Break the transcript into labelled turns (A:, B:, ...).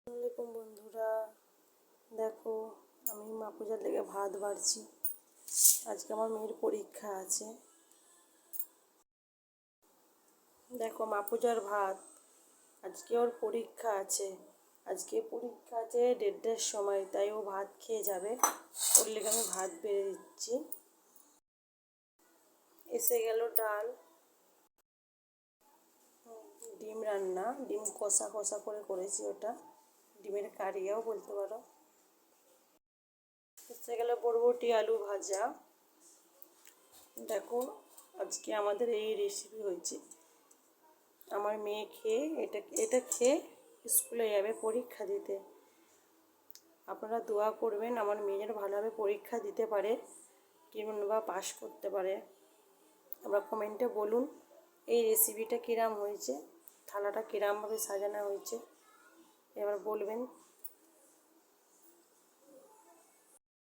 A: আসসালামাইকুম বন্ধুরা, দেখো আমি মা পূজার লেগে ভাত বাড়ছি। আজকে আমার মেয়ের পরীক্ষা আছে। দেখো মা পূজার ভাত, আজকে ওর পরীক্ষা আছে। আজকে পরীক্ষা আছে 1:30টার সময়, তাই ও ভাত খেয়ে যাবে। ওর লেগে আমি ভাত বেড়ে দিচ্ছি। এসে গেল ডাল, ডিম রান্না, ডিম কষা কষা করে করেছি, ওটা ডিমের কারিয়াও বলতে পারো। এসে গেল বরবটি আলু ভাজা। দেখো আজকে আমাদের এই রেসিপি হয়েছে। আমার মেয়ে খেয়ে এটা খেয়ে স্কুলে যাবে পরীক্ষা দিতে। আপনারা দোয়া করবেন আমার মেয়ে যেন ভালোভাবে পরীক্ষা দিতে পারে, কিংবা পাস করতে পারে। আবার কমেন্টে বলুন এই রেসিপিটা কিরাম হয়েছে, থালাটা কিরামভাবে সাজানো হয়েছে, এবার বলবেন।